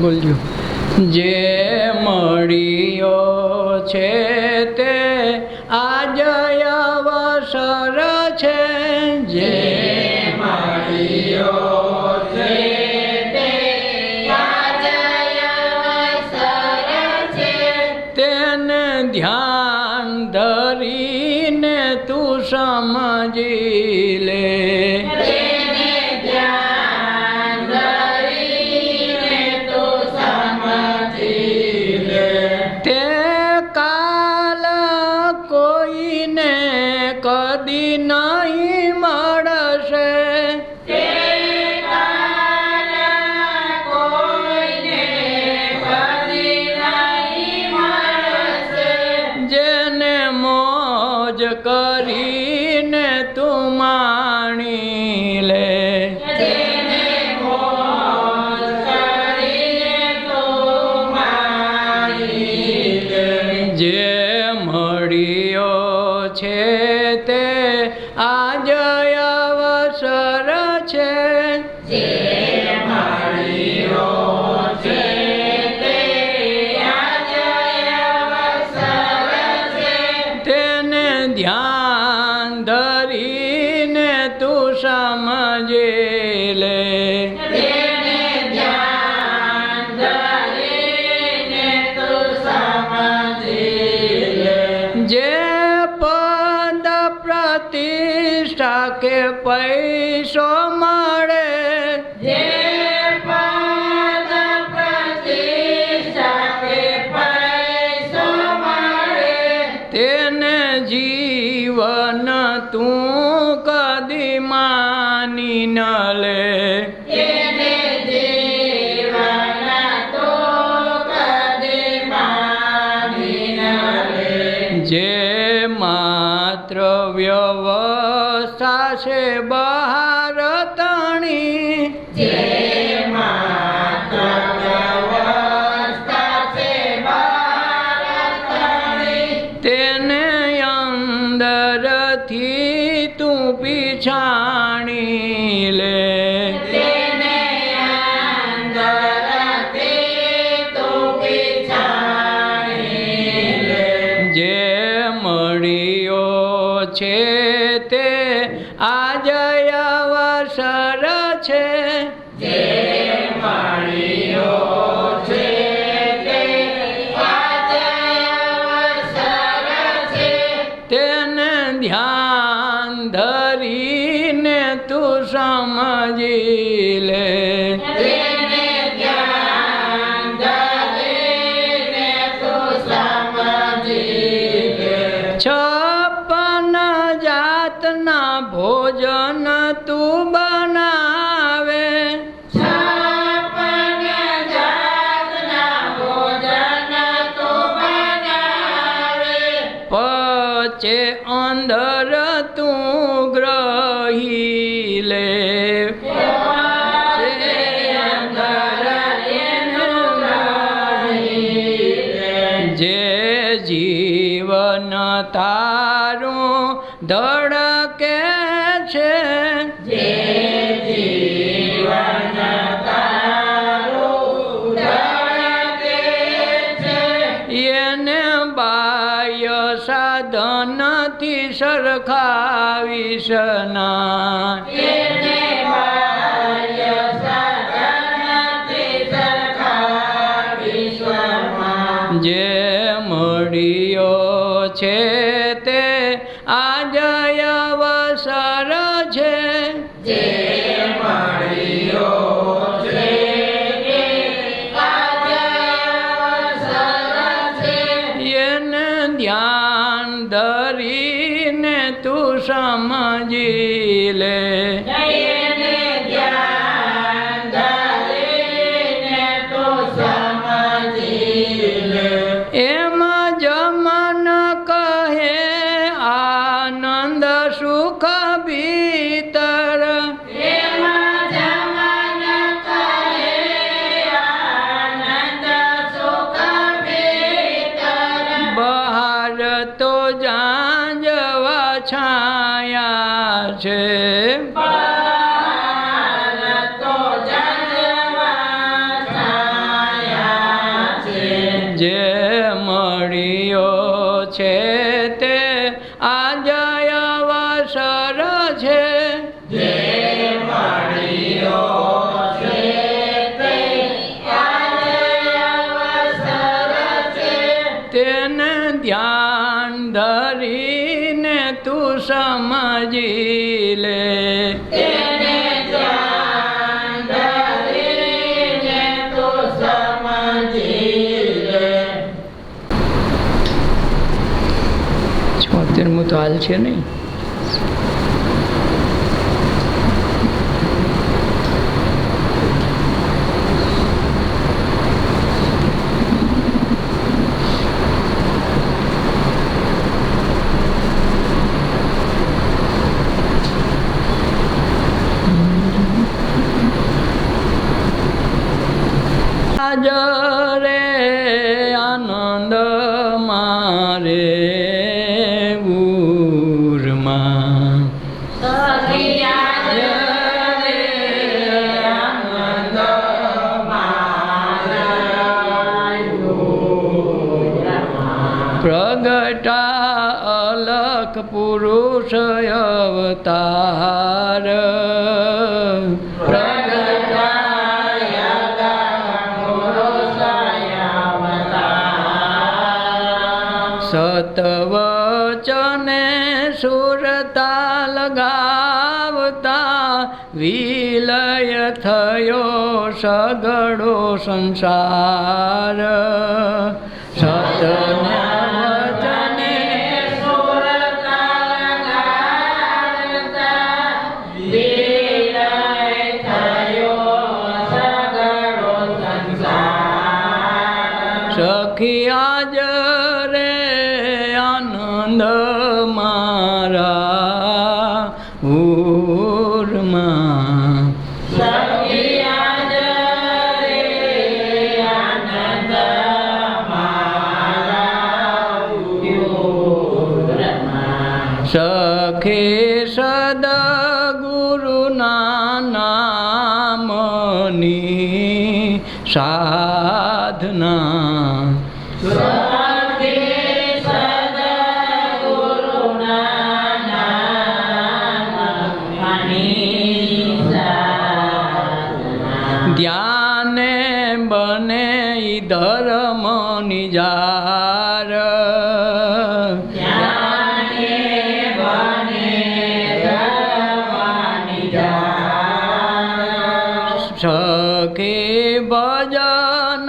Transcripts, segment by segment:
બોલજો. જે મળ્યો છે તે આજ અવસર છે. જે મળ્યો છે તે આજ અવસર છે. તેને ધ્યાન ધરીને તું સમજી લે. કદી નહીં મળશે. જેને મોજ કરીને તું માણી લે. જે મળ્યો છે તે આજ અવસર છે. જે મળ્યો છે તે આજ અવસર છે. તેને ધ્યાન ધરીને તું સમજી લે. જે પદ પ્રતિષ્ઠા કે પૈસો મળે. જે પદ પ્રતિષ્ઠા કે પૈસો મળે. તેને જીવન તું કદી માની ન લે. જે માત્ર વ્યવસ્થા છે બહાર તણી. જે માત્ર વ્યવસ્થા છે બહાર તણી. તેને અંદરથી તું પીછાણી લે. મળ્યો છે તે આજ અવસર છે. જે મળ્યો છે તે આજ અવસર છે. તેને ધ્યાન ધરીને તું સમજી લે. છપ્પન જાતના ભોજન તું બનાવે. છપ્પન જાતના ભોજન તું બનાવે. પચે અંદર તું ગ્રહી લે. જે જીવન તારું ધડકે છે. જે જીવન તારું ધડકે છે. એને બાહ્ય સાધનથી સરખાવીશ ના. એને બાહ્ય સાધનથી સરખાવીશ ના. જે મળ્યો છે તે આજ અવસર છે. જે મળ્યો છે તે આજ અવસર છે. એને ધ્યાન ધરીને તું સમજી લે. એમ જમન કહે આનંદ સુખ ભીતર. એમ જમન કહે આનંદ સુખ ભીતર. બહાર તો જાંજવા છાયા છે. બહાર તો જાંજવા છાયા મળ્યો છે તે આજે અવસર છે. જે મળ્યો છે તે આજે અવસર છે. તેને ધ્યાન ધરીને તું સમજી લે. તેને ધ્યાન ધરીને તું સમજી લે. 76મું તો હાલ છે નહીં. આજ રે આનંદ મારે ઉરમાં. સખી આજે રે આનંદ મારા. પ્રગટા અલખ પુરુષ અવતાર. સતવચને સુરતા લગાવતા વિલય થયો સગળો સંસાર. સતના વચને સુરતા લગાડતા વિલય થયો સગળો સંસાર. સખી આજ રે આનંદ મારા ઉરમાં. સખી આજે રે આનંદ મારા ઉરમાં. સખી સદગુરુના નામની સાધના. સખી સદગુરુના નામની સાધના. ધ્યાને બને ઈ ધર્મ નિજાર. ધ્યાને બને ધર્મની જાણ. સખી ભજન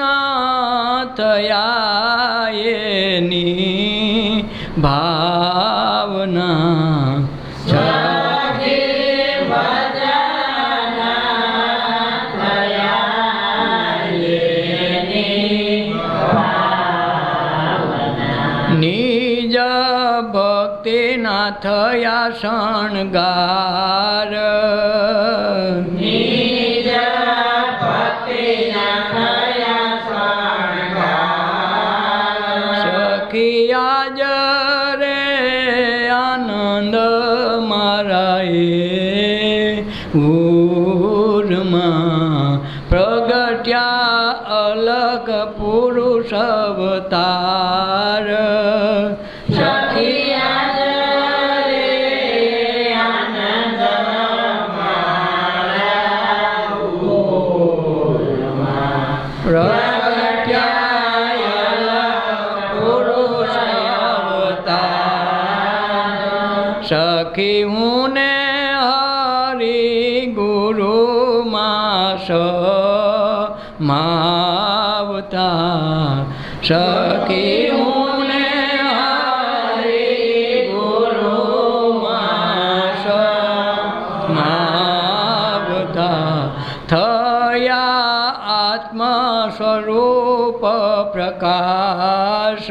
થયા એની ભાવના. સખી ભજન થયા એની ભાવના. નિજ ભક્તિના થયા શણગાર. નિજ ભક્તિના થયા શણગાર. સખી આજ રે આનંદ મારા એ ઉરમાં. પ્રગટ્યા અલગ પુરુષ અવતાર. સખી આજે રે આનંદ મારા ઉરમાં. પ્રગટ્યા અલગ પુરુષ અવતાર. સખી હું ને હરિ ગુરુ માસ માવતા. સખી હું ને હરિ ગુરુ માસ માવતા. થયા આત્મ સ્વરૂપ પ્રકાશ.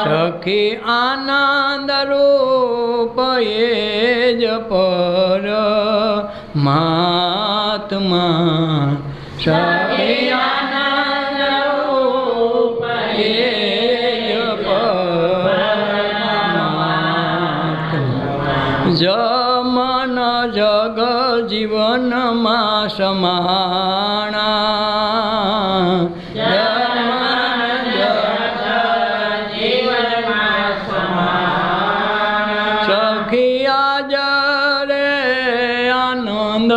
સખી આનંદ રૂપ એ જ પર મહાત્મા. સખી આનંદ રૂપ એ જ પરમાત્મા. જમન જગ જીવનમાં સમાણા જન્મ જગત જીવનમાં સમાન સખી આજ રે આનંદ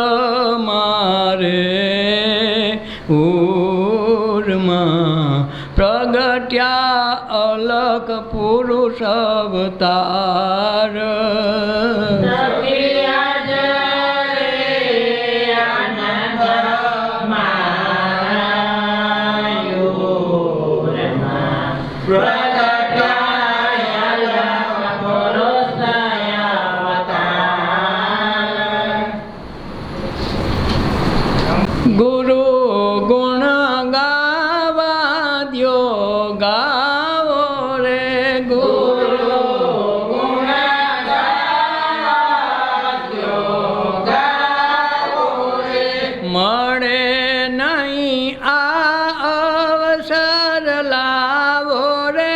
મારે ઉરમાં પ્રગટ્યા અલક પુરુષ અવતાર સખી આજ રે આનંદ માયુરમાં પ્રગટાયા પુરુષ અવતાર ગુરુ ગુણ ગાવા દ્યો ગાવો રે ગુરુ ગુણ ગાવ્યો ગાવો રે મળે નહીં આ અવસર લાવો રે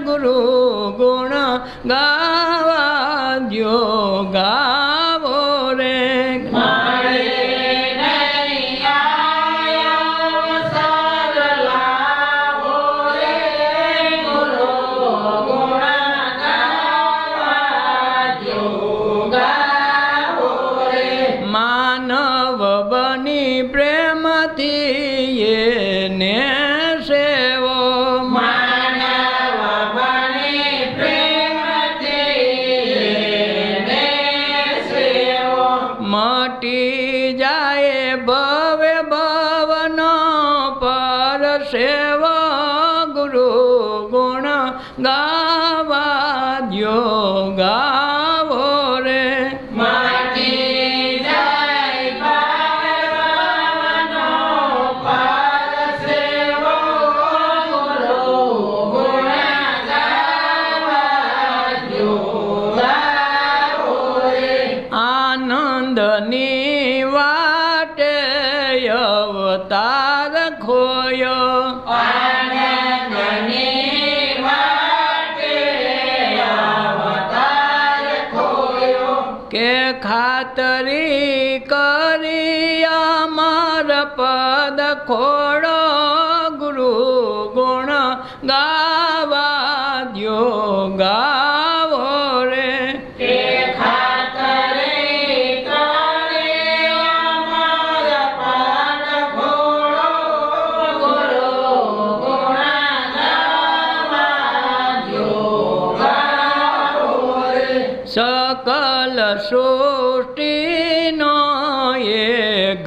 ગુરુ ગુણ ગાવા દ્યો ગાવો રે મળે નહીં આયા અવસર લાવો રે ગુરુ ગુણ ગાવ્યો ગાવો રે માનવ બની પ્રેમથી એને સેવો માનવ બની પ્રેમથી એને સેવો મટી જાય ભવે ભવનો પર સેવો ગુરુ ગુણ ગાવા દ્યો ગાવો રે માટી જાય પાવનો પાર સેવો ગુરુ ગુણ ગાવ્યો ગાવો રે આનંદની વાટે અવતાર ખોયો આનંદની વાટે અવતાર ખોયો કે ખાતરી કરી અમર પદ ખોડો ગુરુ ગુણ ગાવા દ્યો ગાવો રે કે ખાતરી કરે અમર પદ ખોડો ગુરુ ગુણ ગાવ્યો ગાવો રે સકલ સૃષ્ટિનો એ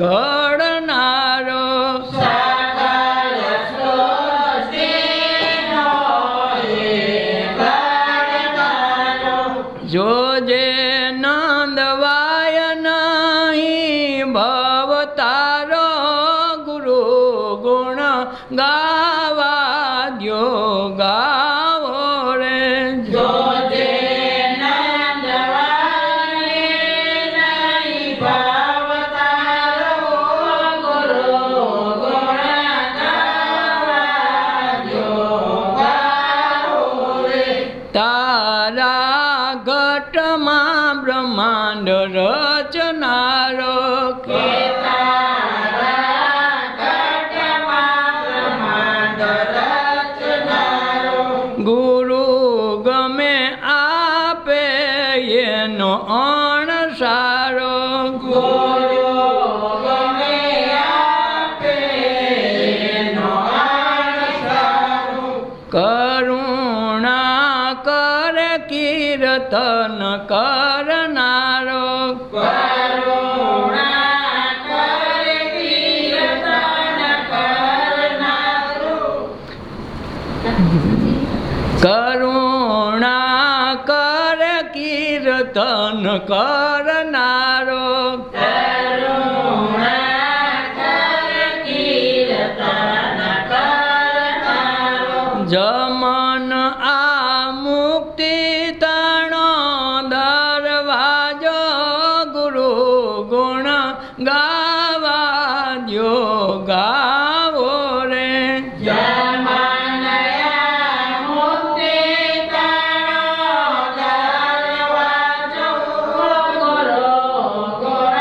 ઘડનારો સકલ સૃષ્ટિનો એ ઘડનારો જોજે નંદવાય નહીં ભવ તારો ગુરુ ગુણ ગાવા દ્યો ગાવો રે જોજે નંદવાય નહીં ભાવતારો ગુરુ ગુણ ગાવ્યો ગાવો રે તારા ઘટમાં બ્રહ્માંડ રચનારો કે તારા ઘટમાં બ્રહ્માંડ રચનારો ગુરુ ગમે આપે એનો અણસારો ગુરુ ગમે આપે એનો અણસારો કરુણા કરે કીર્તન કરનારો કરુણા કરે કીર્તન કરનારો કરુણા કરે કીર્તન કરનારો કરુણા કરે કીર્તન કરનારો જમન આ મુક્તિ તણો દરવાજો ગુરુ ગુણ ગાવા દ્યો ગાવો રે જમનયા મુક્તિ તણો દરવાજો ગુરુ ગુણ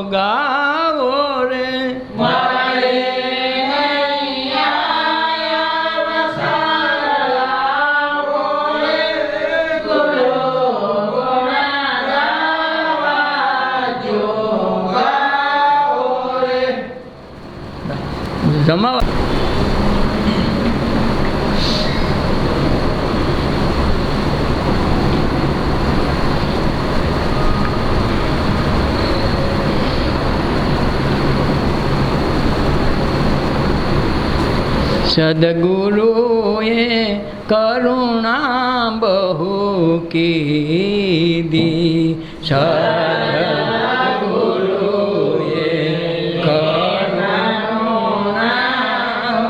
ગાવો રે મળે નહીં આયા વસાવો રે ગુરુ ગુણ ગાવા જો ગાવો રે જમાવા સદગુરુએ કરુણા બહુ કીધી સદગુરુએ કરુણા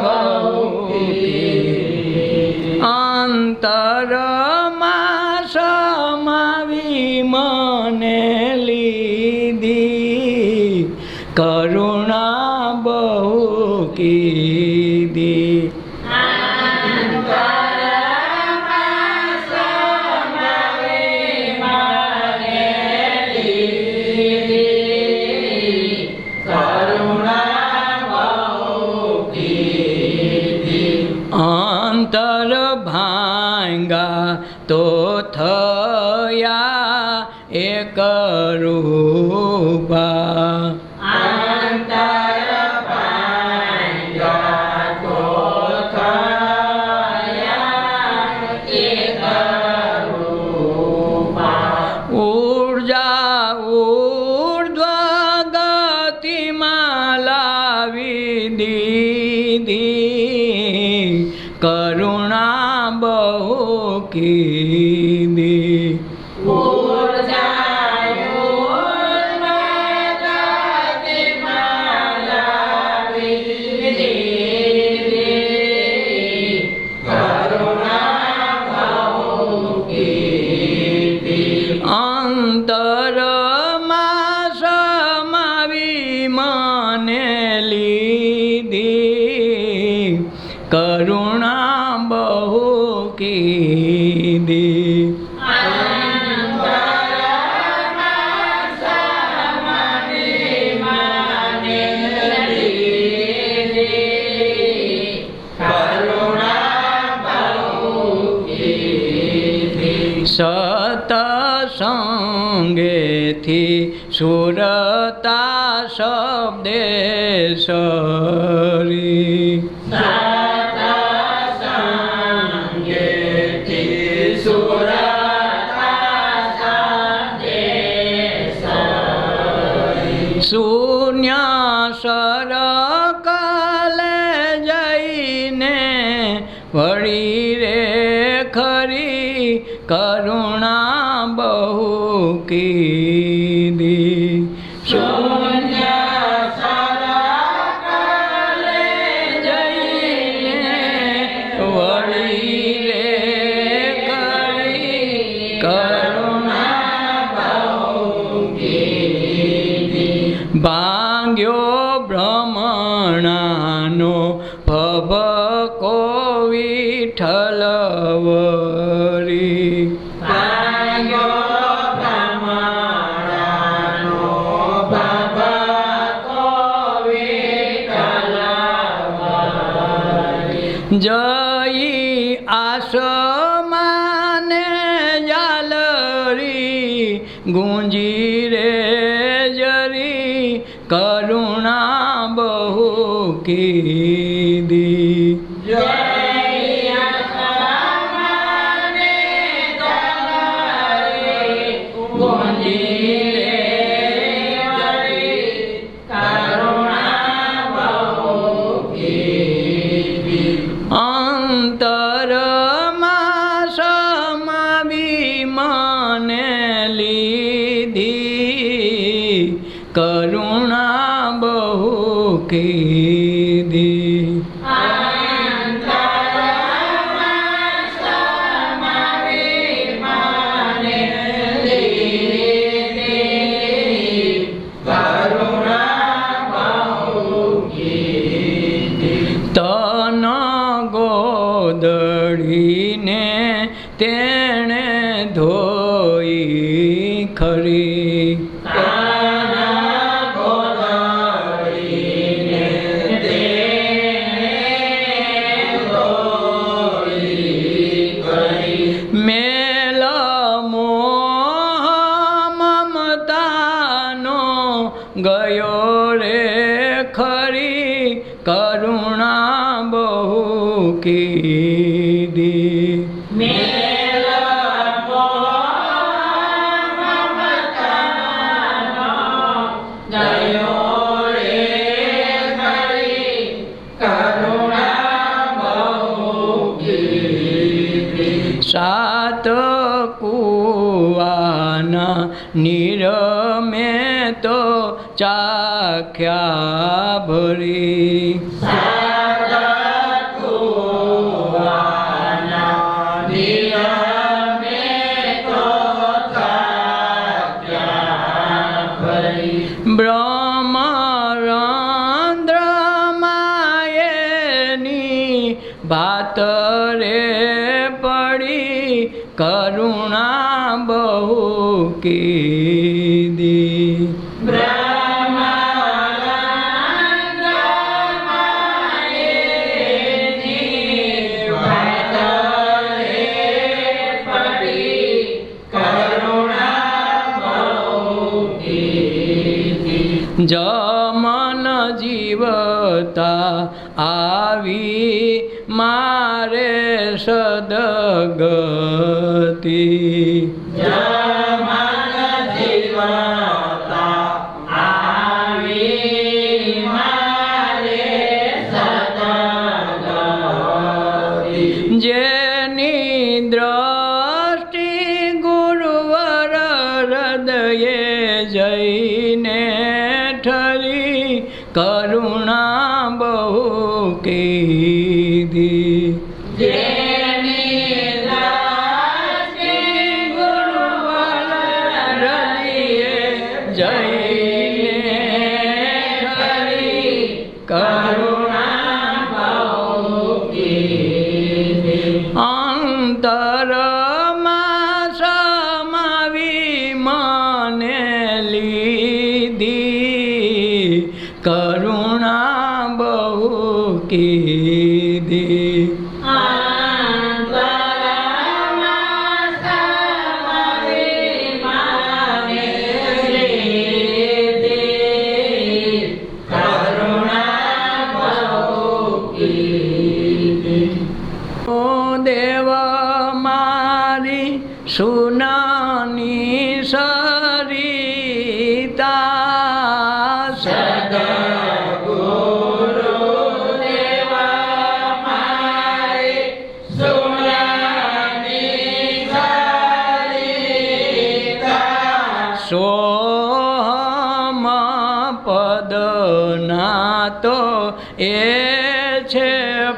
બહુ કીધી અંતરમાં સમાવી મને લીધી કરુણા બહુ કીધી અંતર ભાંગા તો થયા એક રૂપા અંતર ભાંગ્યા તો થયા એક રૂપા ઉર્જા ઉર્ધ્વ ગતિમાં લાવી દીધી કરુણા બહુ કીધી અંતરમાં સમાવી મને લીધી કરુણા બહુ કીધી સતસંગેથી સુરતા શબ્દે સરી શૂન્ય સરકલે જઈને વળી રે ખરી કરુણા બહુ કીધી શૂન્ય સરકલે જઈને વળી રે ખરી કરુણા બહુ કીધી ભાંગ્યો ભ્રમણાનો ભભકો વિઠ્ઠલવરી જઈ આસમાને જાલરી ગુંજી રે જરી કરુણા બહુ કીધી અંતરમાં સમાવી મને લીધી કરુણા બહુ કીધી તન ગોદડીને તેણે ધોઈ ખરી તન ગયો રે ખરી કરુણા બહુ કીધી મેલ મમતાનો ગયો રે ખરી કરુણા બહુ કીધી સાત કુવાના નીર મેં તો ચાખ્યા ભરી બ્રહ્મરંધ્રમાયેની ભાત રે પડી કરુણા બહુ કીધી જમન જીવતા આવી મારે સદગતિ જેની દ્રષ્ટિ ગુરુવર હૃદયે જઈને ઠરી કરુણા બહુ કીધી ગુરુવર હૃદયે જઈને ઠરી કરુણા અંતરમાં સમાવી મને લીધી કરુણા બહુ કીધી દેવ મારી સુનાની સરિતા સદગુરુ દેવ મારી સુનાની સરિતા સોહમ પદના તો એ છે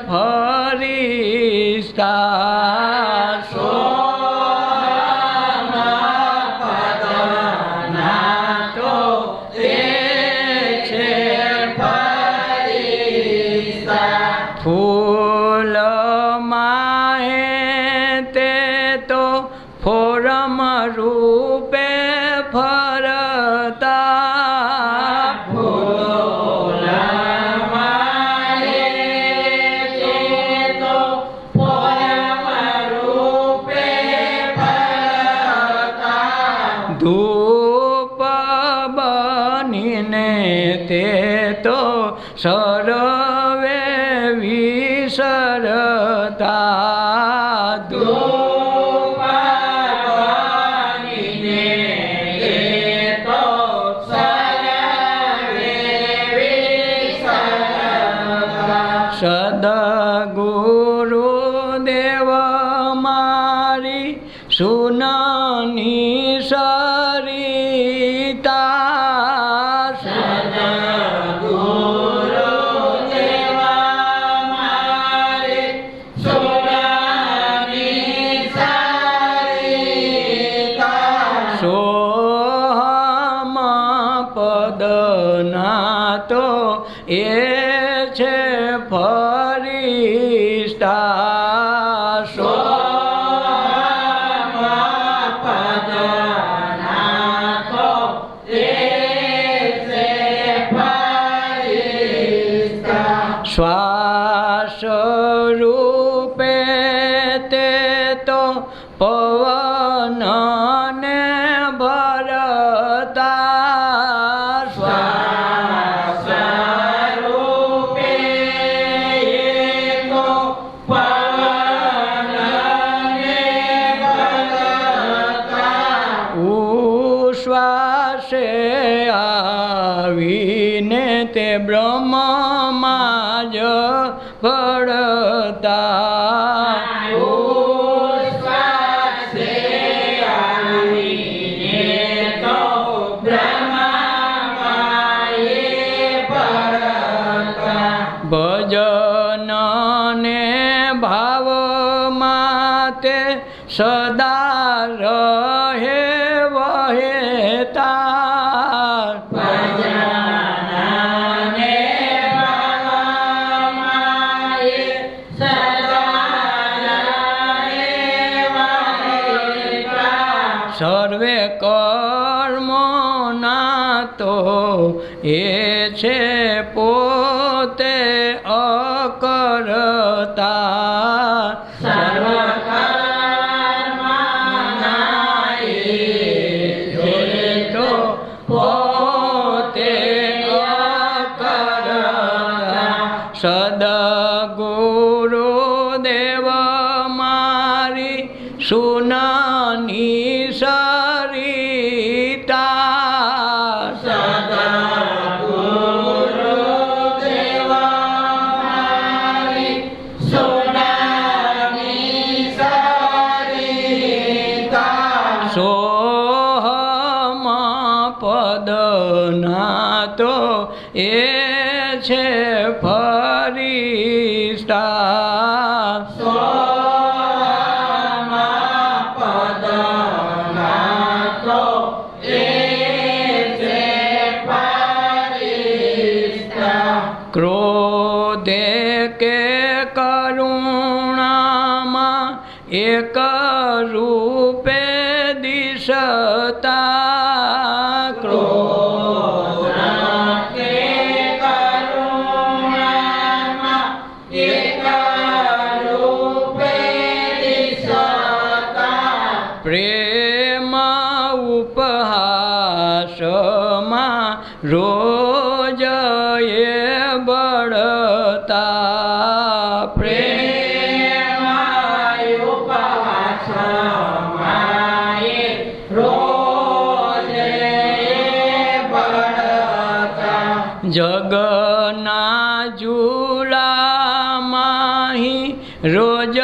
ફરિશ્તા સોહમ પદના તો એ છે ફરિશ્તા ફૂલ માહે તે તો ફોરમ રૂપે ફરતા ધૂપ બનીને તે તો સર્વે વિસરતા ધૂપ બનીને તે તો સર્વે વિસરતા સદગુરુ દેવ મારી સુનાની સરિતા સદગુરુ દેવ મારી સુનાની સરિતા સોહમ પદના તો એ છે ફરિશ્તા શ્વાસ રૂપે તે તો પવનને ભરતા શ્વાસ કરીને તે બ્રહ્મમાં જ ભળતા ઉશ્વાસે આવીને તો બ્રહ્મમાં એ પડતા ભજન ને ભાવમાં તે સદા રહે વહેતા ભજનને ભાવમાં એ સદા રહે વહેતા સર્વે કર્મોના તો એ છે પોતે અકર્તા સર્વ કર્મના એ તો પોતે અકર્તા સદગુરુ દેવ મારી સુનાની સરિતા સદગુરુ દેવ મારી સોનાની સરિતા સોહમ પદના તો એ છે ફરિશ્તા સોહમા પદના તો એ છે ફરિશ્તા ક્રોધે કે કરુણામાં એક રૂપે દિશતા ક્રોધ કે કરુણામાં એક રૂપે દિશતા પ્રેમ ઉપહાસમાં રોજ એ બળતા પ્રેમાય ઉપવાસમાં એ રોજે બળતા જગના ઝૂલામાંહી રોજ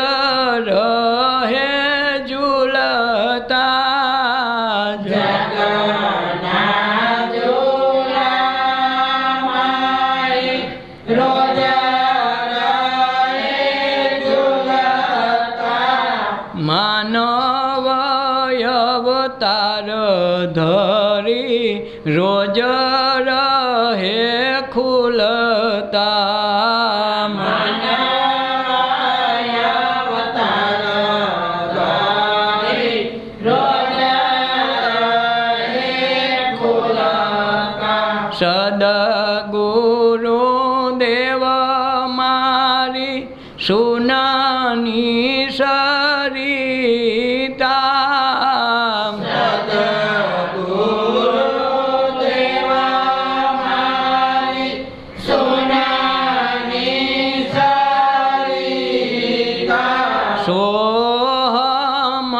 રહે ઝૂલતા જગના ઝૂલામાં રોજ રહે ઝૂલતા માનવ અવતાર ધરી રોજ રહે ખુલતા માનવાય અવતાર ધરી રોજ રહે ખુલતા સદગુરુ દેવ મારી સુનાની સરિતા સદગુરુ દેવ મારી સોનાની સરિતા સોહમ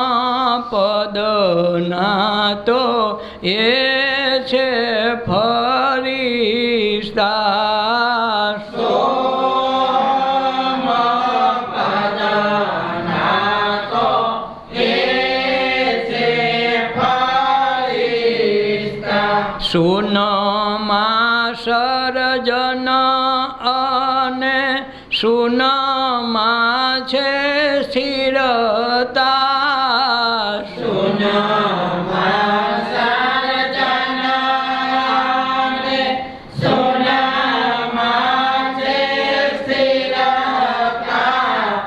પદના તો એ છે ફરિશ્તા સોમ પદના તો એ છે ફરિશ્તા સુનમાં સર્જન અને સુનમાં છે સ્થિરતા સુનમાં સર્જનાને સોનામાં છે સ્થિરતા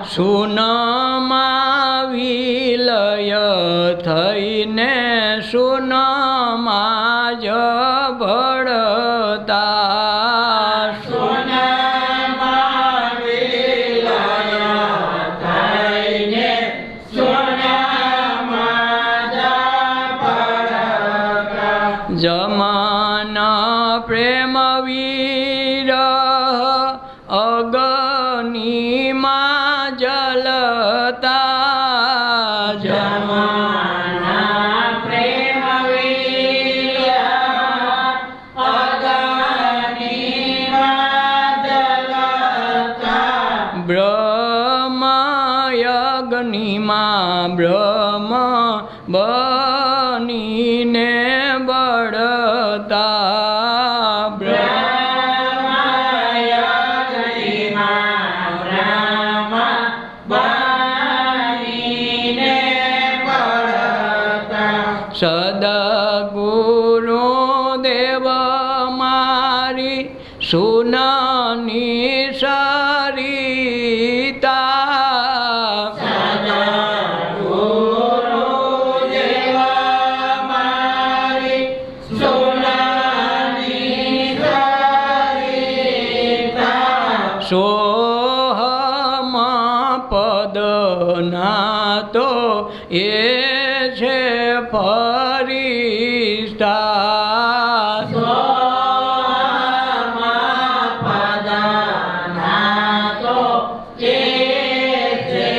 સુનમાં વિલય થઈને સુનમાં જ ભળતા સોનામાં વિલય થઈને સોનામાં જ ભળતા જમાના પ્રેમ વિરહ અગ્નિમાં જલતા જમાના પ્રેમ વિરહ અગ્નિમાં સુનાની સરિતા સદગુરુ જેવા મારી સોનાની સરિતા સોહમ પદના તો એ છે ફરિશ્તા સોમાં પદના તો એ છે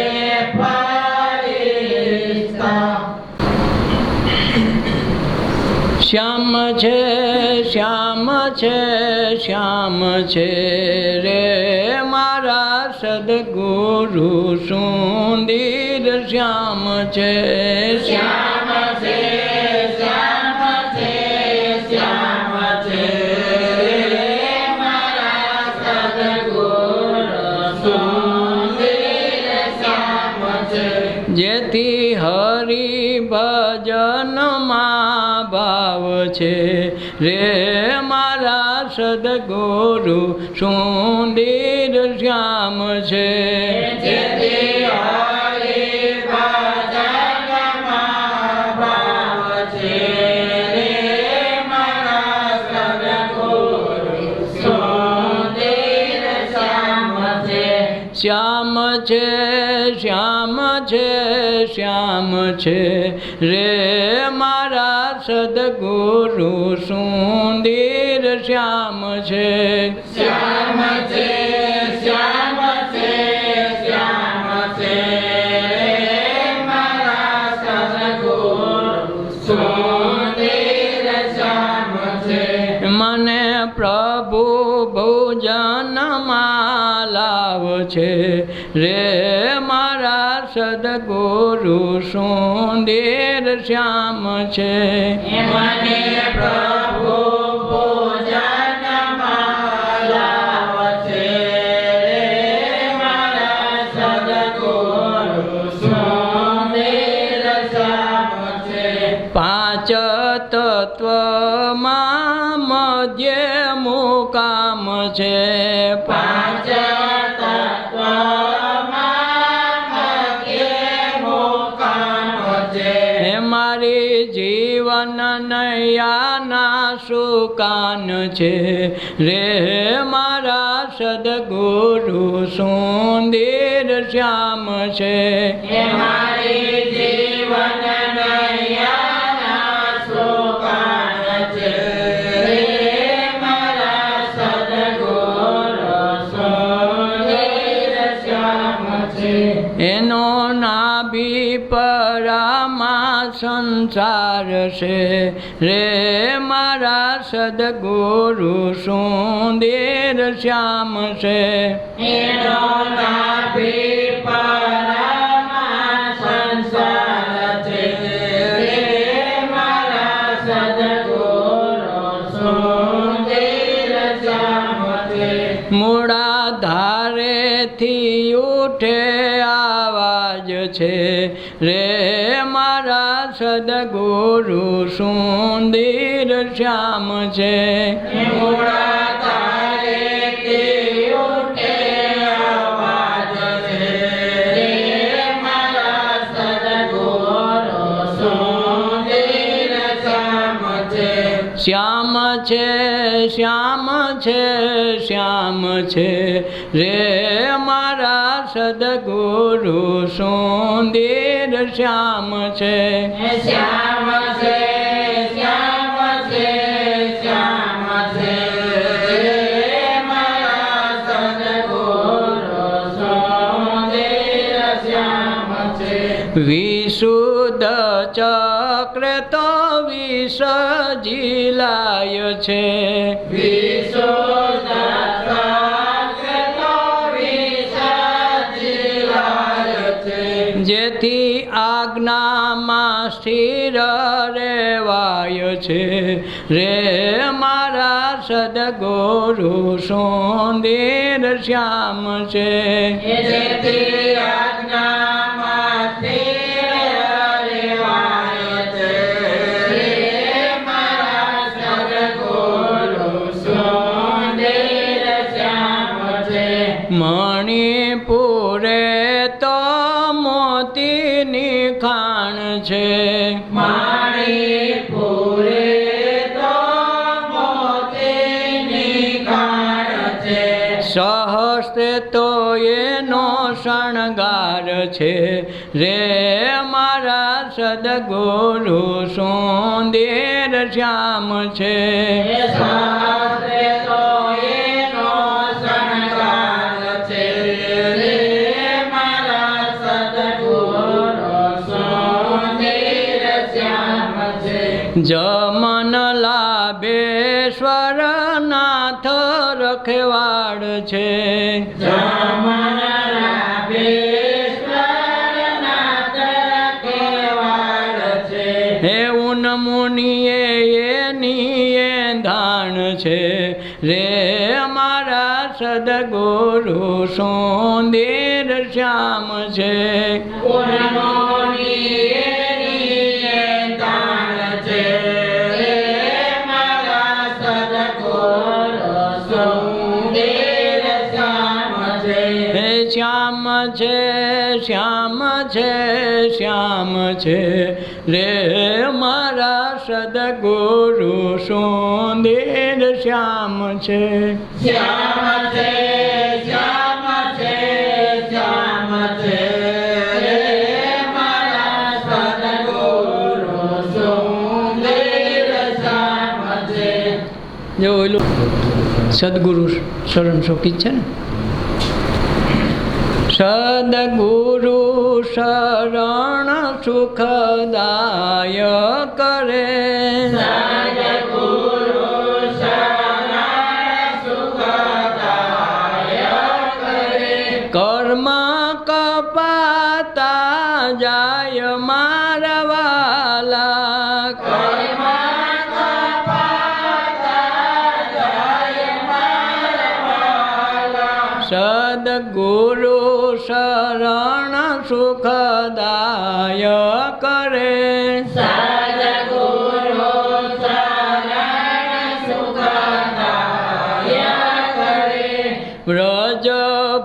ફરિશ્તા શ્યામ છે શ્યામ છે શ્યામ છે રે મારા સદગુરુ સુંદર શ્યામ છે શ્યામ છે શ્યામ છે શ્યામ છે મારા સદગુરુ સુંદર શ્યામ છે જેથી હરિ ભજનમાં ભાવ છે રે મારા સદગુરુ સુંદર શ્યામ છે જેથી હરિ ભજનમાં ભાવ છે રે મારા સદગુરુ સુંદર શ્યામ છે શ્યામ છે શ્યામ છે શ્યામ છે રે મારા સદગુરુ સુંદર શ્યામ છે શ્યામ છે શ્યામ છે શ્યામ છે મારા સદગુરુ સુંદર શ્યામ છે મને પ્રભુ ભોજનમાં લાવ છે રે મારા સદગુરુ સુંદર શ્યામ છે મને પ્રભુ ભોજનમાં લાવ છે મારા સદગુરુ સુંદર શ્યામ છે પાંચ તત્વમાં મધ્ય મુકામ છે પાંચ તત્વમાં મધ્ય મુકામ છે હે મારી જીવન નૈયાના સુકાન છે રે મારા સદગુરુ સુંદર શ્યામ છે હે મારી જીવન નૈયાના સુકાન છે રે મારા સદગુરુ સુંદર શ્યામ છે એનો નાભી પરામાં સંસાર છે રે મારા સદગુરુ સુંદર શ્યામ છે એનો નાભી પરામાં સંસાર છે રે મારા સદગુરુ સુંદર શ્યામ છે મૂળાધારેથી ઉઠે આવાજ છે રે મારા સદગુરુ સુંદર શ્યામ છે મૂળાધારેથી ઉઠે આવાજ છે રે મારા સદગુરુ સુંદર શ્યામ છે શ્યામ છે શ્યામ છે શ્યામ છે રે મારા સદગુરુ સુંદર શ્યામ છે શ્યામ છે શ્યામ છે શ્યામ છે મારા સદગુરુ સુંદર શ્યામ છે વિશુદ્ધ ચક્ર તો વિષ જીલાય છે વિશુદ્ધ ચક્ર તો વિષ જીલાય છે જેથી આજ્ઞામાં સ્થિર રેવાય છે રે મારા સદગુરુ સુંદર શ્યામ છે જેથી આજ્ઞામાં સ્થિર રહેવાય છે રે મારા સદગુરુ સુંદર મણિપુરે તો મોતીની ખાણ છે મણિપુરે તો મોતીની ખાણ છે સહસ્તે તો એનો શણગાર છે રે મારા સદગુરુ સુંદર શ્યામ છે સહસ્રે તો એનો શણગાર છે રે મારા સદગુરુ સુંદર શ્યામ છે જમન લાભેશ્વર નાથ રખવાડ છે જમન લાભેશ્વર નાથ રખવાડ છે હે ઉન મુનિએ એની ધાણ છે રે મારા સદગુરુ સુંદર શ્યામ છે પૂર્ણમોની એની દાન છે રે મારા સદગુરુ સુંદર શ્યામ છે હે શ્યામ છે શ્યામ છે શ્યામ છે રે મારા સદગુરુ સુંદર શ્યામ છે શ્યામ છે શ્યામ છે શ્યામ છે રે મારા સદગુરુ સુંદર શ્યામ છે જો ઓલું સદગુરુ શરણ શોકી છે ને સદગુરુ શરણ સુખદાય કરે સદગુરુ શરણ સુખદાય કરે કર્મ કપાતા જાય મારા વાલા કર્મ કપાતા જાય મારા વાલા સદગુરુ શરણ સુખદાય કરે સદગુરુ શરણ સુખદાય કરે વ્રજ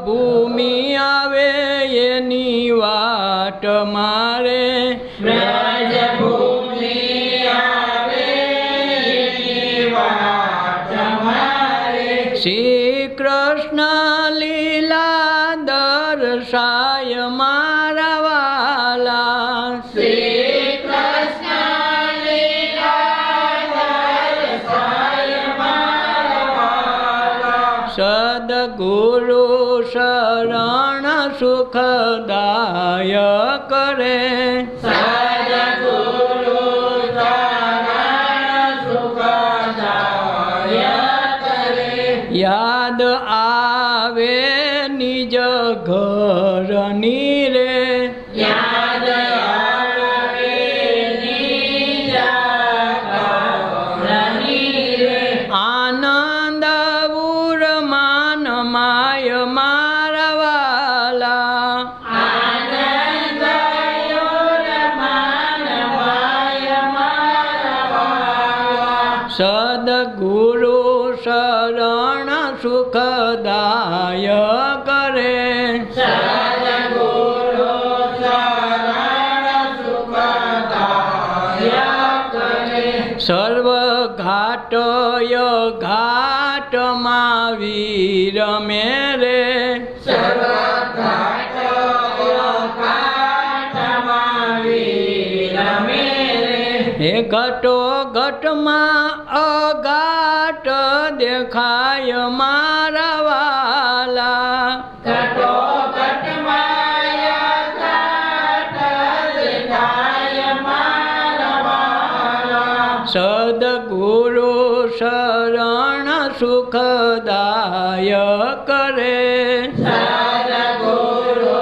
ભૂમિ આવે એની વાટ મારે વ્રજ ભૂમિ આવે એની વાટ મારે શ્રી કૃષ્ણ લીલા દર્શાય મારા વાલા શ્રી કૃષ્ણ લીલા દર્શાય મારા વાલા સદગુરુ શરણ સુખદાય કરે સદગુરુ શરણ સુખદાય કરે યાદ આવે નિજ ઘરની રે યાદ આવે નિજ ઘરની રે આનંદ ઉરમાન માય મારા વાલા આનંદ યોરમાન માય મારા વાલા સદગુરુ શરણ સુખદાય કરે સદગુરુ શરણ સુખદાય કરે સર્વ ઘાટય ઘાટમાં વીર મેરે સર્વ ઘાટમાં વીર મેરે હે ઘટો ઘટમાં અઘાટ દેખાય મારા વાલા ઘટો ઘટમાય ઘાટ દેખાય મારા વાલા સદગુરુ શરણ સુખદાય કરે સદગુરુ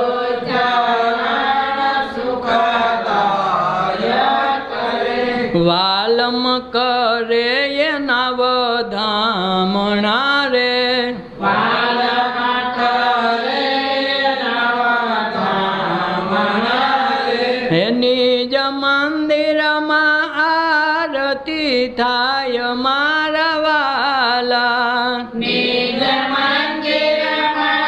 શરણ સુખદાય કરે વાલમ કરે એના વધામણા રે વાલમાં કરે નવધામણા રે હે નિજ મંદિરમાં આરતી થાય મારા વાલા નિજ મંદિરમાં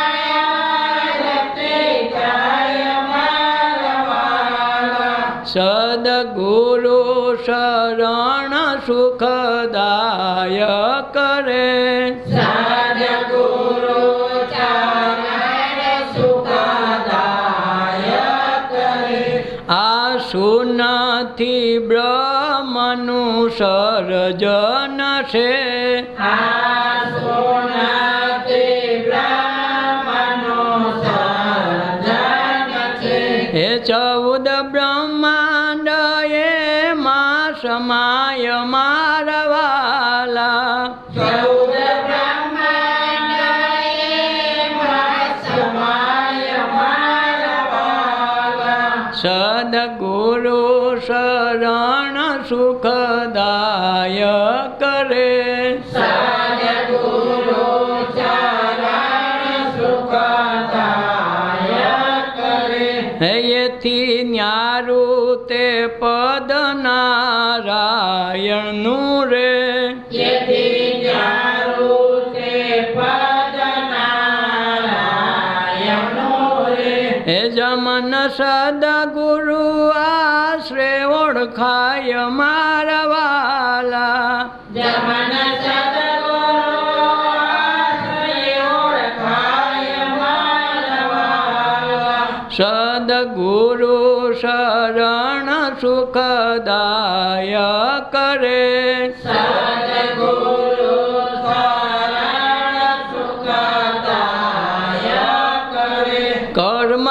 બ્રહ્મનું સર્જન છે આ સોનાથી બ્રહ્મનું સર્જન છે. એ 14 બ્રહ્માંડ એમાં સમાય મારા વાલા 14 બ્રહ્માંડ એમાં સમાય મારા વાલા. સદગુરુ શરણ સુખદાયક રે સદગુરુ ચરણ સુખદાયક રે. એથી ન્યારું તે પદ નારાયણનું રે યથી ન્યારું તે પદ નારાયણનું રે. એ જમન સદગુરુ આશ્રે ઓળખાય મારા વાલા જમન સદગુરુ આશ્રય ઓળખાય મારા વાલા. સદગુરુ શરણ સુખદાયક રે સદગુરુ શરણ સુખદાયક રે. કર્મ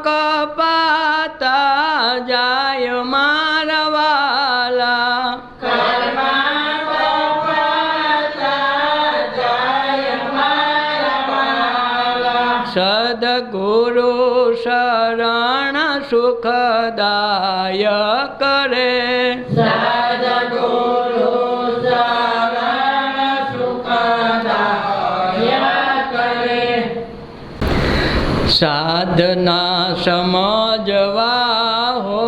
કપાતા જાય મારા વાલા કર્મ કપાતા જાય મારા વાલા. સદગુરુ શરણ સુખદાયક રે સદગુરુ શરણ સુખદાયક રે. સાધના સમજવા હો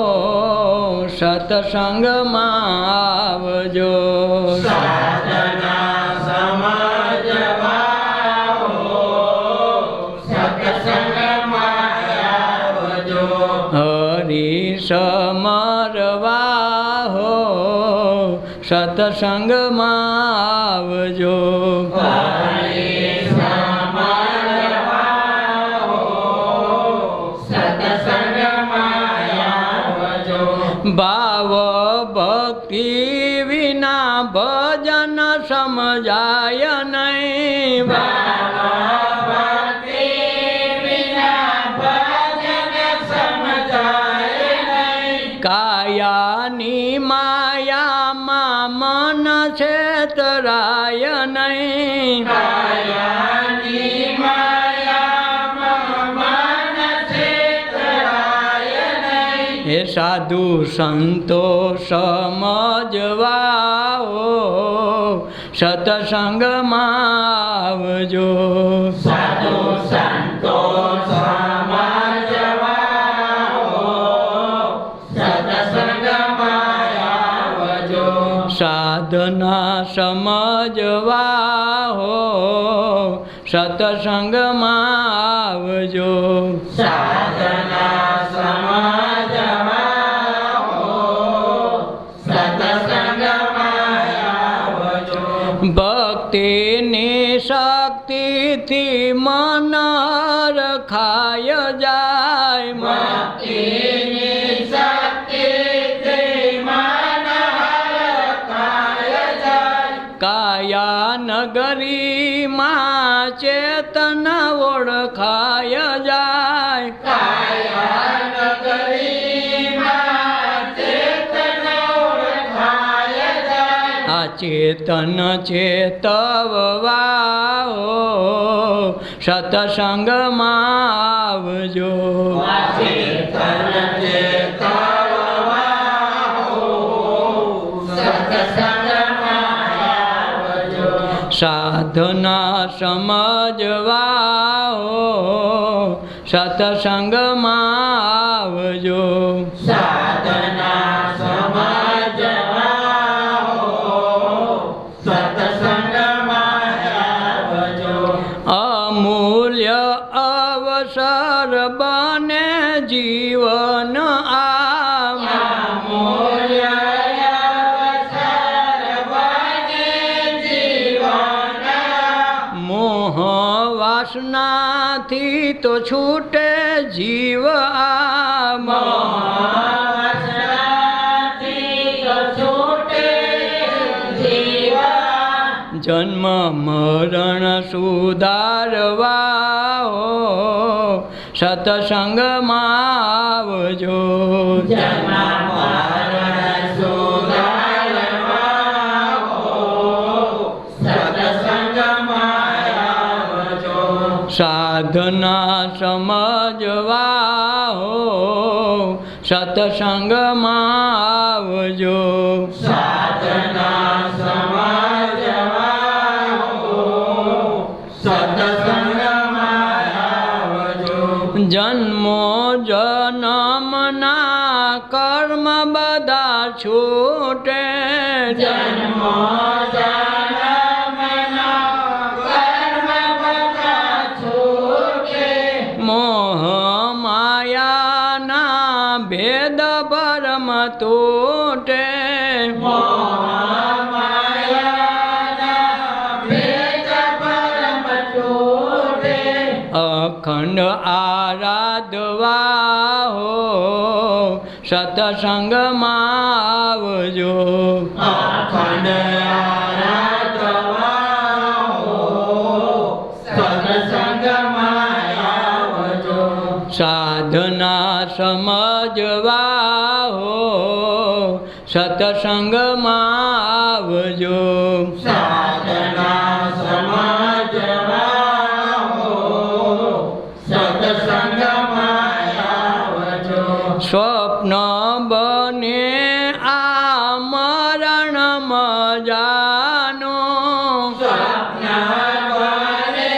સત્સંગમાં આવજો સાધના સમજવા હો સત્સંગમાં આવજો. હરી સમરવા હો સત્સંગમાં આવજો હરિ સમરવા હો સત્સંગમાં આવજો. ભાવ ભક્તિ વિના ભજન સમજાય નહીં ભક્તિ વિના ભજન સમજાય નહીં. કાયાની માયામાં મન છેતરાય નહીં કાયાની માયામાં મન છેતરાય નહીં. હે સાધુ સંતો સમજવા હો સત્સંગમાં આવજો સાધુ સંતો સમજવા હો સત્સંગમાં આવજો. સાધના સમજવા હો સત્સંગમાં આવજો સાધના સમજવા હો સત્સંગમાં આવજો. ભક્તિની શક્તિથી મન રખાય જાય ભક્તિની શક્તિથી મન હરખાય જાય. કાયા નગરીમાં ચેતન ઓળખાય જાય કાયા નગરીમાં ચેતન ઓળખાય જાય. આ ચેતન ચેતવવા હો સત્સંગમાં આવજો ચેતન ચેતવવા હો સત્સંગમાં આવજો. સાધના સમજવા હો સત્સંગમાં આવજો સાધના સમજવા હો સત્સંગમાં આવજો. અમૂલ્ય અવસર બને જીવન અમૂલ્ય અવસર બને જીવન. મોહ વાસનાથી તો છૂટે જીવ મોહવાસનાથી ધોરણ સુધારવા હો સત્સંગમાં આવજો. જન્મ મરણ સુધારવા હો સત્સંગમાં આવજો. સાધના સમજવા હો સત્સંગમાં આવજો. સાધના સમજવા હો સત્સંગમાં આવજો. જન્મો જન્મના કર્મ બધા છૂટે. જન્મો જન્મના કર્મ બધા છૂટે. મોહ માયાના ભેદ ભરમ તૂટે. અખંડ આરાધવા હો સત્સંગમાં આવજો. અખંડ આરાધવા હો સત્સંગમાં આવજો. સાધના સમજવા હો સત્સંગમાં આવજો. સાધના સમજવા હો સત્સંગમાં આવજો. સ્વપ્ન બને આ મરણ મજાનો. સ્વપ્ન બને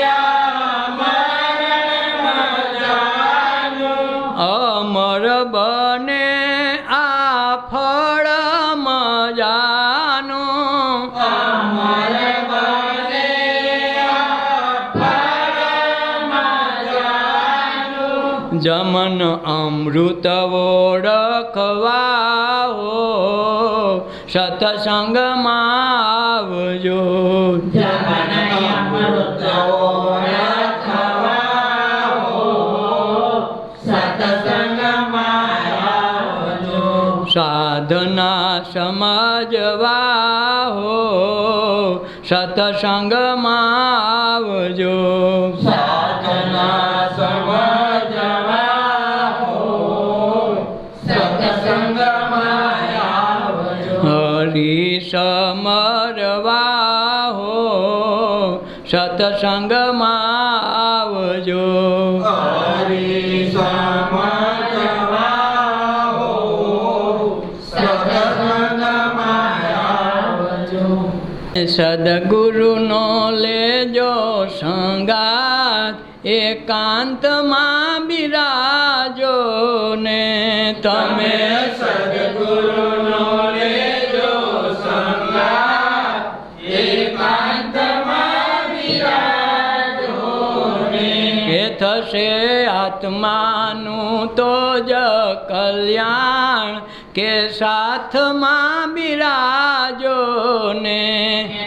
આ મરણ મજાનું. અમર બને આ ફળ મજાનું. અમર બને આ ફળ મજાનું. જમન અમૃત ઓળખવા હો સત્સંગમાં આવજો. જમન અમૃત ઓળખવા હો સત્સંગમાં આવજો. સાધના સમજવા હો સત્સંગમાં આવજો. સાધના સમજવા હો સત્સંગમાં આવજો. હરિ સમરવા હો સત્સંગમાં આવજો. હરિ સમજવા હો સત્સંગમાં આવજો. સદગુરુનો લેજો સંગાત એકાંતમાં બિરાજો ને તમે. સદગુરુનો લેજો સંગાત એકાંતમાં બિરાજો ને. એ થશે આત્માનું તો જ કલ્યાણ કે સાથમાં બિરાજો ને.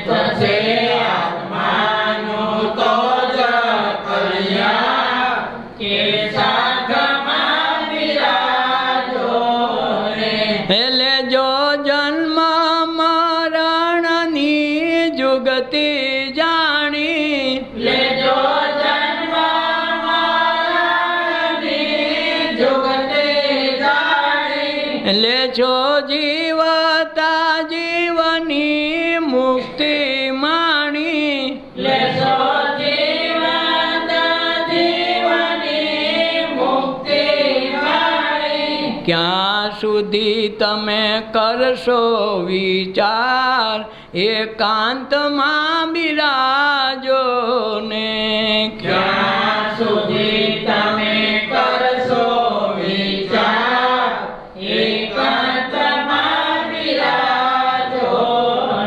થશે આત્માનું તો જ કલ્યાણ કે સાથમાં બિરાજો ને. હે લેજો જન્મ મરણની જુગતી જાણી. લેજો જન્મ મરણની જુગતે જાણી. લેજો જીવતા જીવની મુક્તિ માણી. લેજો જીવતા જીવની મુક્તિ માણી. ક્યાં સુધી તમે કરશો વિચાર એકાંતમાં બિરાજો ને. ક્યાં સુધી તમે કરશો વિચાર એકાંતમાં બિરાજો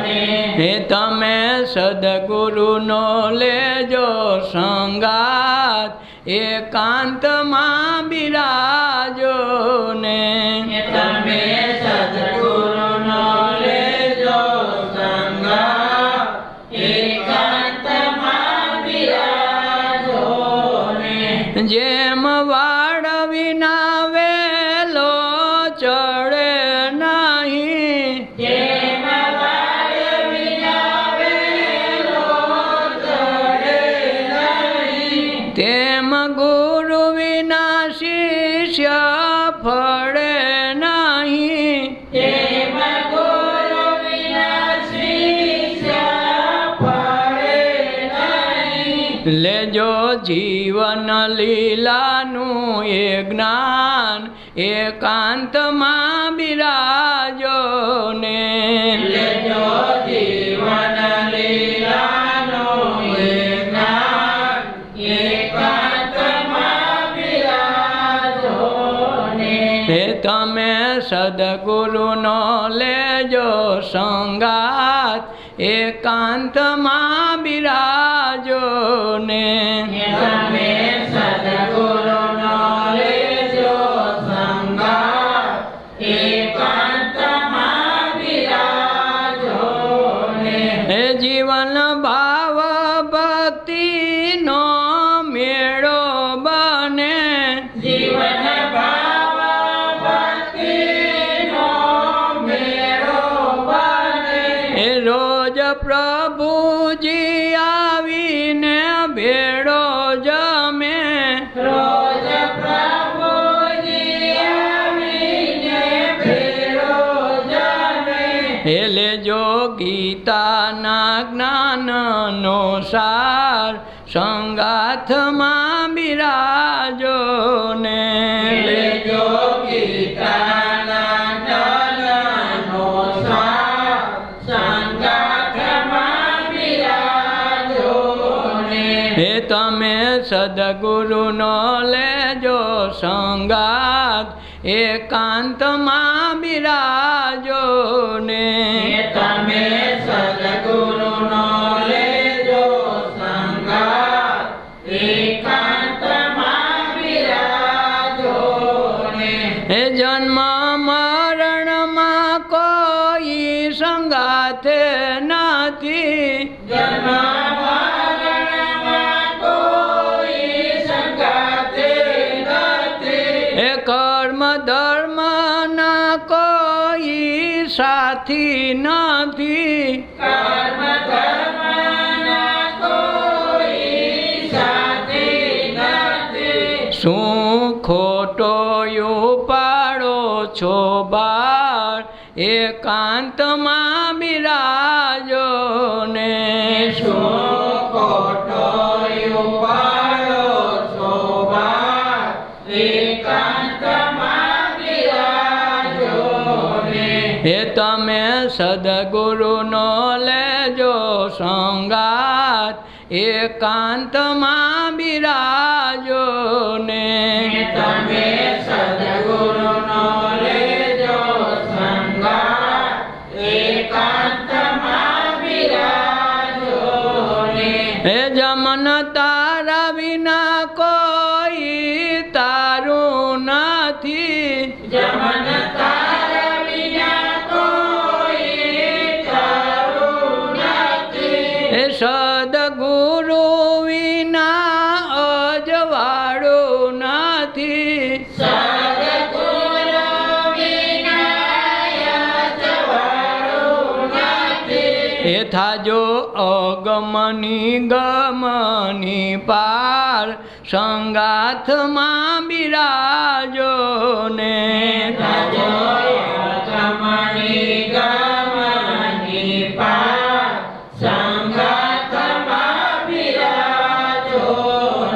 ને. હે તમે સદગુરુનો લેજો સંગાત એકાંતમાં બિરાજો ને. તમે સદગુરુનો લેજો સંગાત એકાંતમાં બિરાજો ને. જેમ વાડ વિના વેલો ચડે નહીં. જેમ વાડ વિના વેલો એમ ગુરુ વિના શિષ્ય ફળે નહીં. એમ ગુરુ વિના શિષ્ય ફળે નહીં. લેજો જીવન લીલાનું એ જ્ઞાન એકાંતમાં બિરાજો ને. લેજો જીવન લીલાનું એ જ્ઞાન એકાંતમાં બિરાજો ને. હે તમે સદગુરુનો લેજો સંગાત એકાંતમાં બિરાજો ને. તમે સદગુરુનો લેજો સંગાત એકાંતમાં બિરાજો ને. હે જીવન ભાવ ભક્તિનો મેળો બને. જીવન ભાવ ભક્તિનો મેળો બને. એ રોજ પ્રભુજી આવીને ભેળો જમે. રોજ પ્રભુજી આવીને ભેળો જમે. હે લેજો ગીતાના જ્ઞાનનો સાર સંગાથમાં બિરાજો ને. લેજો ગીતાના જ્ઞાનનો સાર સંગાથમાં બિરાજો ને. હે તમે સદગુરુનો લેજો સંગાત એકાંતમાં બિરાજો ને. તમે સદગુરુનો લેજો સંગાત એકાંતમાં બિરાજો ને. હે જન્મ મરણમાં કોઈ સંગાથે નથી. જન્મ મરણમાં કોઈ સંગાથે નથી. હે કર્મ ધર્મના કોઈ સાથી નથી. કર્મ ધર્મના કોઈ સાથી નથી. શું ખોટો ઉપાડો છો બાર એકાંતમાં બિરાજો ને. શું ખોટો ઉપાડો છો બાર એકાંતમાં બિરાજો ને. હે તમે સદગુરુનો લેજો સંગાત એકાંતમાં બિરાજો ને. તમે સદગુરુનો લેજો સંગાત એકાંતમાં બિરાજો ને. હે જમન તારા વિના કોઈ તારું નથી. જમન તારા વિના કોઈ તારું નથી. હે સદગુરુ વિના અજવાળું નથી. સદગુરુ વિના અજવાળું નથી. હે થાજો અગમની ગમની પાર સંગાથમાં બિરાજો ને. તાજો અગમની ગમની પાર સંગાથમાં બિરાજો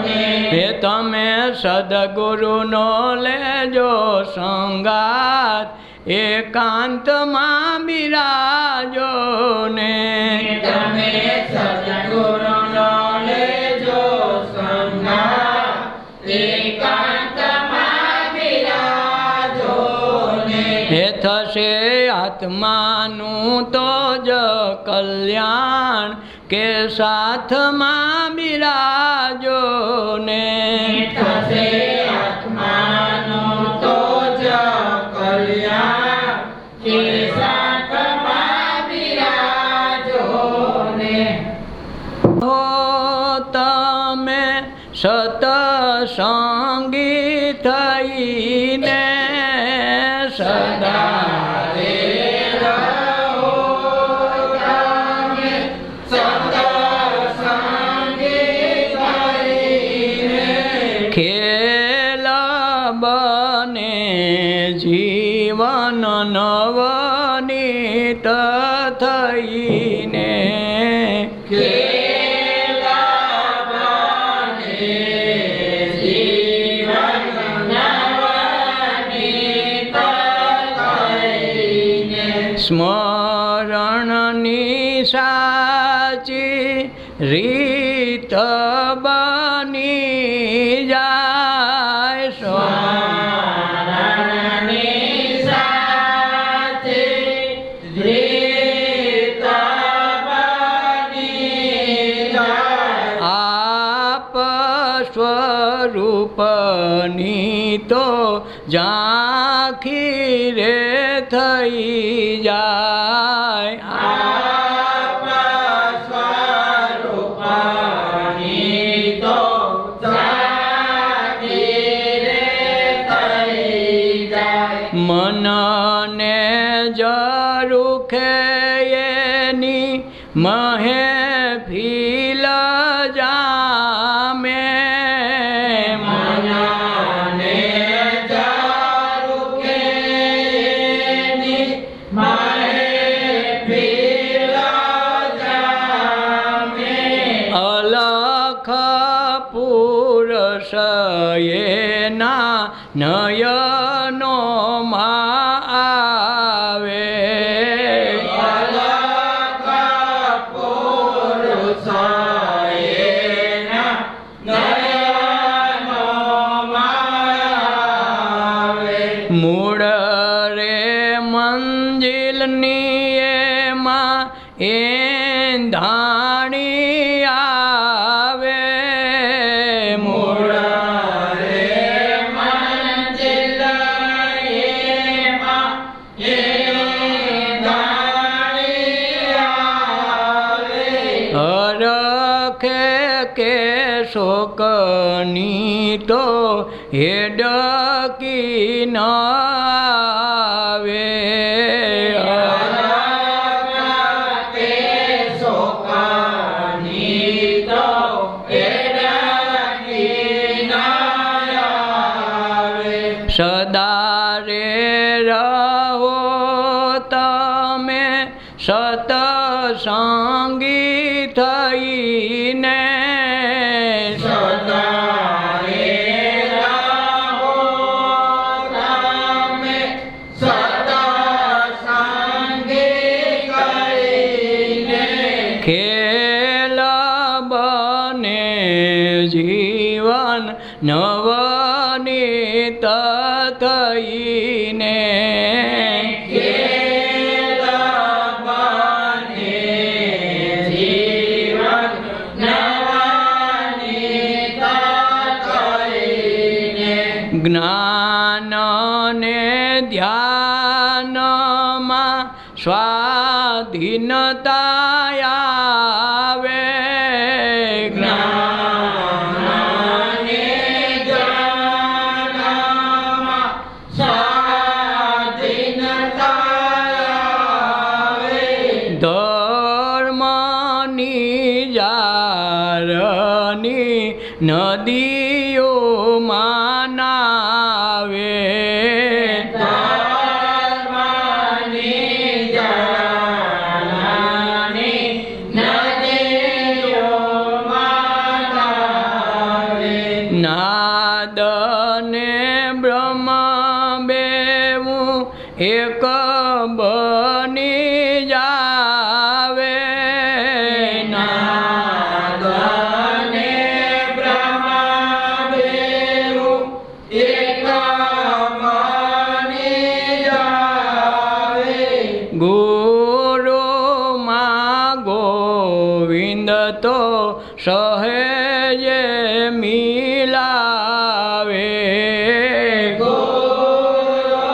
ને. હે તમે સદગુરુનો લેજો સંગાત એકાંતમાં બિરાજો ને. તમે સદગુરુનો લેજો સંગાત એકાંતમાં બિરાજો ને. હે થશે આત્માનું તો જ કલ્યાણ કે સાથમાં બિરાજો ને. થશે આત્માનું તો જ કલ્યાણ કે સાથમાં બિરાજો ને. હો તમે સતસંગી થઈને સદા સ્મરણની સાચી રીત બની જાય સ્મરણની સાચી રીત બની જાય આપ સ્વરૂપની તો ઝાંખી રે થઈ જાય આપ સ્વરૂપની તો ઝાંખી રે થઈ જાય મનને જરૂખે એની મહેફિલ જામે મનને જરૂખે એની મહેફિલ જામે અલખ પુરુષ એના નયનોમાં આવે અલખ પુરુષ એના નયનોમાં આવે મૂળ રે મંજિલની એમાં એંધાણી આવે મૂળ રે મંજિલ એમાં એંધાણી આવે હરખે કે શોકની તો હેડકી ન આવે કે શોકની તો એડકી ના આવે સદા રે રહો તમે સતસંગી થઈને સદા રે રહો તમે સતસંગી કરીને ખેલ બને જીવન નવનીત થઈને ખેલ બને જીવન નવનીત કરીને જ્ઞાન ને ધ્યાનમાં સ્વાધીનતા આવે જ્ઞાનને જ્ઞાનમાં સ્વાધીનતા આવે ધર્મની જારની નદીઓમાં નાવે ધર્મની જાળાની નદીઓમાં આવે નાદ ને બ્રહ્મ બેવું એક બની જાવે નાદને બ્રહ્મ બેઉ એક બની જાવે ગુરુ માં ગોવિંદ તો સહેજે મિલાવે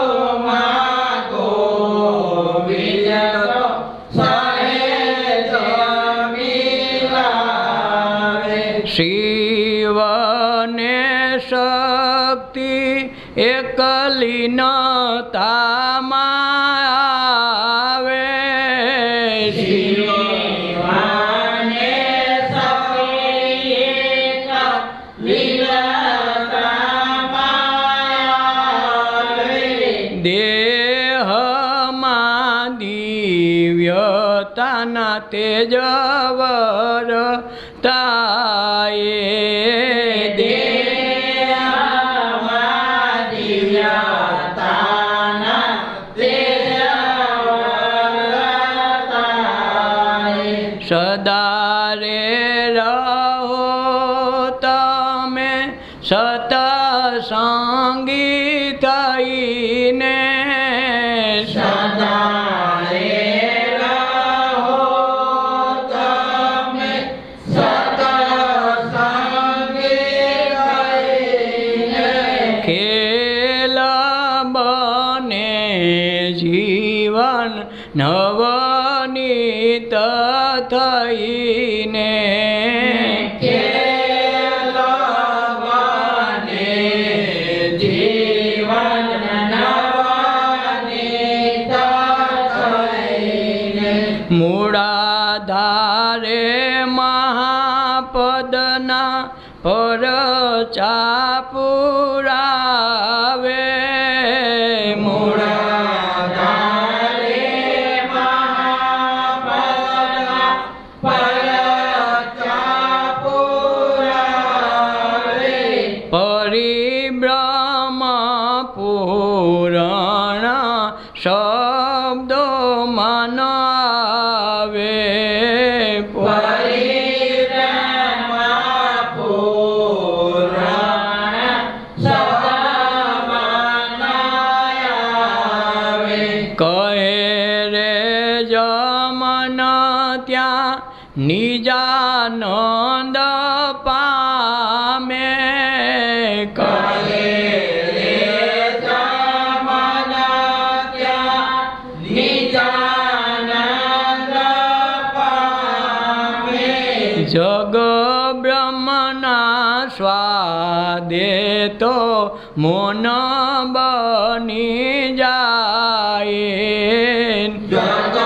ગુરુમાં ગોવિંદ તો સહેજ મિલાવે શિવ ને શક્તિ એકલી ન તામાં આવે શિવાને સપેક લીલાતામાં દેહમાં દિવ્યતાના તેજવર તાએ દેહમાં દિવ્યતાના તેજવર સતસંગી થઈને સદા રે રહો તમે સત્સંગી થઈને. ખેલ બને જીવન નવનીત થઈને ખેલ બને જીવન નવનીત થઈને. મૂળાધારે મહાપદના પરચા પુરાવે મૂળાધારે મહાપદના પરચા પુરાવે. પરિબ્રહ્મ પુરાણ શબ્દો મન આવે પરિબ્રહ્મ પુરાણ સદમન આવે. કહે રે જમન ત્યાં નિજાનંદ પામે કહે રે જમન ત્યાં નિજાનંદ પામે. જગ બ્રહ્મના સ્વાદે તો મૌન બની જાય જગ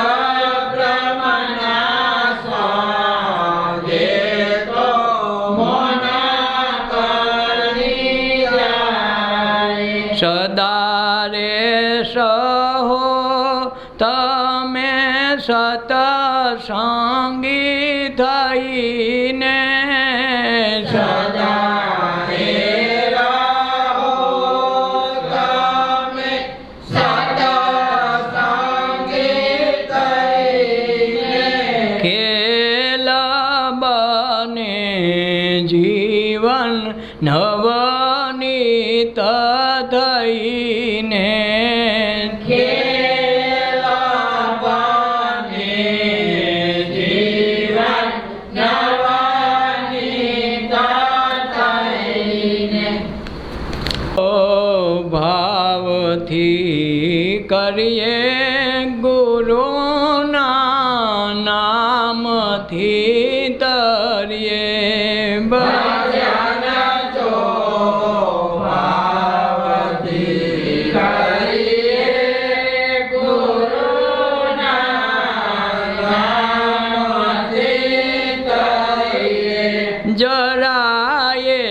બ્રહ્મના સ્વાદે તો મૌન કરી જાય. સદા રે સહો તમે સતસંગી થઈને સદા રે રહો તમે સત્સંગી થઈને. ખેલ બને જીવન નવનીત થઈને ખેલ બને જીવન નવનીત થઈને. ઓ ભાવથી કરીએ ગુરુના નામથી તરીએ ભજન જો ભાવથી કરીએ ગુરુના નામથી તરીએ. જરાએ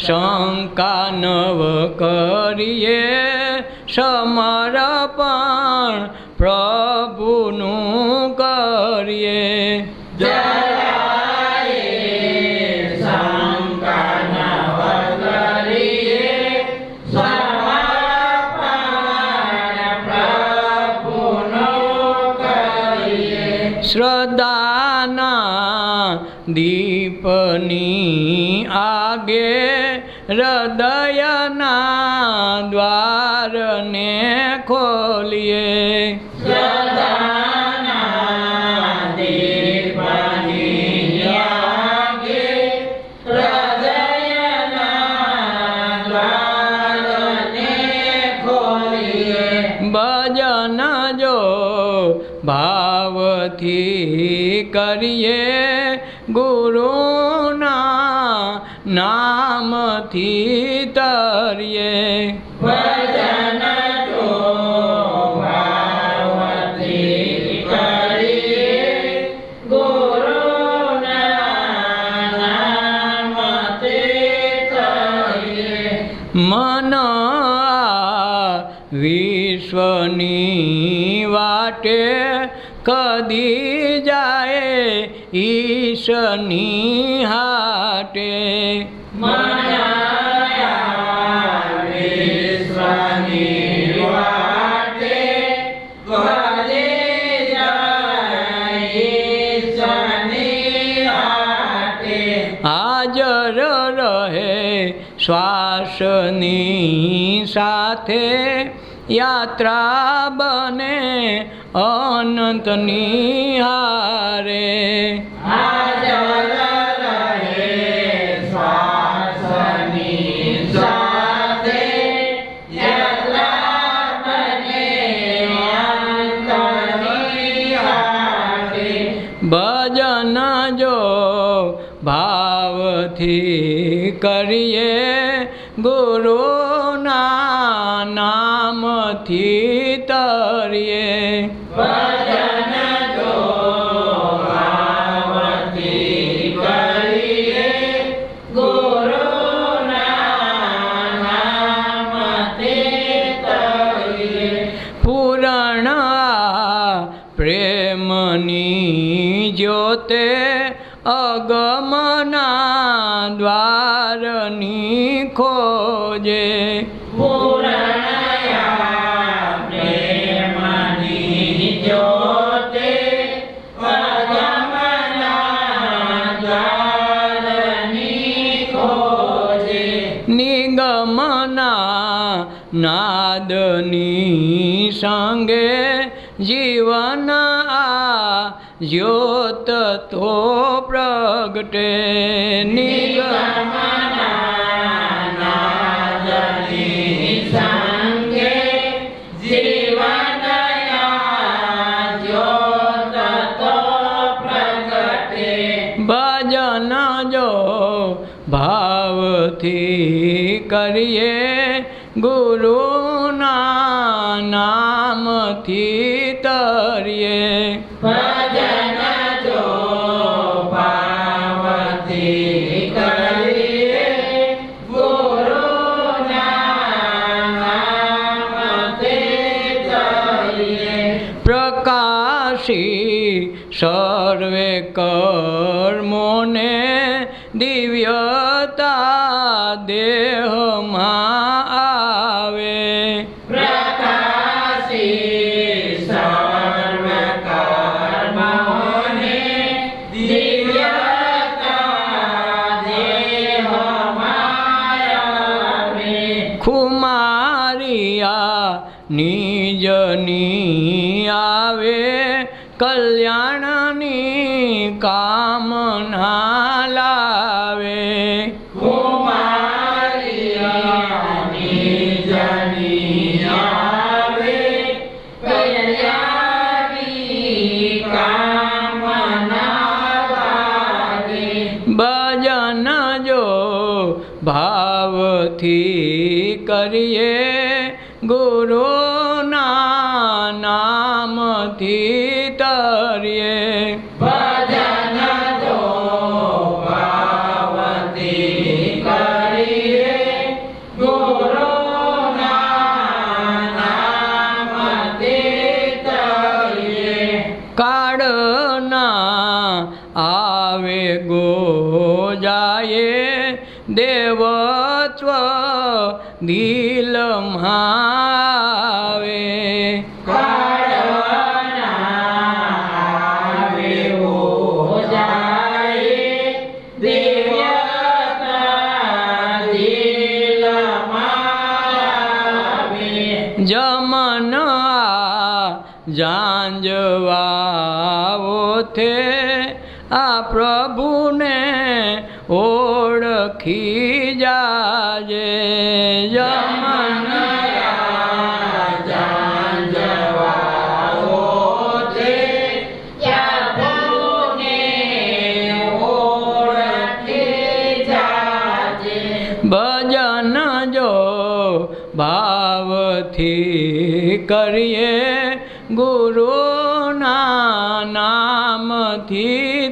શંકા નવ કરીએ સમર્પણ પ્રભુનું કરીએ જરાએ શંકા ન કરીએ સમર્પણ પ્રભુનું કરીએ. શ્રદ્ધાના દીપની આગે હૃદયના દ્વારને ખોલીએ શ્રદ્ધાના દીપની આગે હૃદયના દ્વારને ખોલીએ. ભજન જો ભાવથી કરીએ ગુરુના નામથી તરીએ ભજન જો ભાવથી કરીએ ગુરુના નામથી કરીએ. મન વિશ્વની વાટે કદી જાય ઈશની હાટે મનાયા વિશ્વની વાટે કદી જાય ઈશની હાટે. આ હાજર રહે શ્વાસની સાથે યાત્રા બને અનંતની હારે હાજર રહે શ્વાસની સાથે યાત્રા બને અનંતની હારે ભજન જો ભાવથી કરીએ ગુરુના નામથી તરીએ ભજન જો ભાવથી કરીએ ગુરુના નામથી તરીએ પૂરણ પ્રેમની જ્યોતે અગમના દ્વારની ખોજે પૂરણયા પ્રેમની જ્યોતે અગમના દ્વારની ખોજે નિગમના નાદની સંગે જીવન આ જ્યોત તો પ્રગટે નિગમના નાદની સંગે જીવનયા જ્યોત તો પ્રગટે ભજન જો ભાવથી કરીએ ગુરુના નામથી તરીએ ભજન જો ભાવથી કરીએ ગુરુના નામથી તરીએ પ્રકાશી સર્વે કર્મોને દિવ્યતા દેહમાં આવે પ્રકાશી સર્વ કર્મોને દિવ્યતા દેહમાં આવે ખુમારિયા નિજની આવે કલ્યાણની કામના લાવે કુમારિયાની જની આવે કલ્યાણી કામના લાગે ભજન જો ભાવથી કરીએ ગુરુના નામથી તરીએ ભજન જો ભાવથી કરીએ ગુરુના નામથી તરીએ કાળના આવે ગો જાય દેવત્વ દિલમાં આવે જમન જાંજવાઓથે આ પ્રભુને ઓળખી જાજે જમન ભજન જો ભાવથી કરીએ ગુરુના નામથી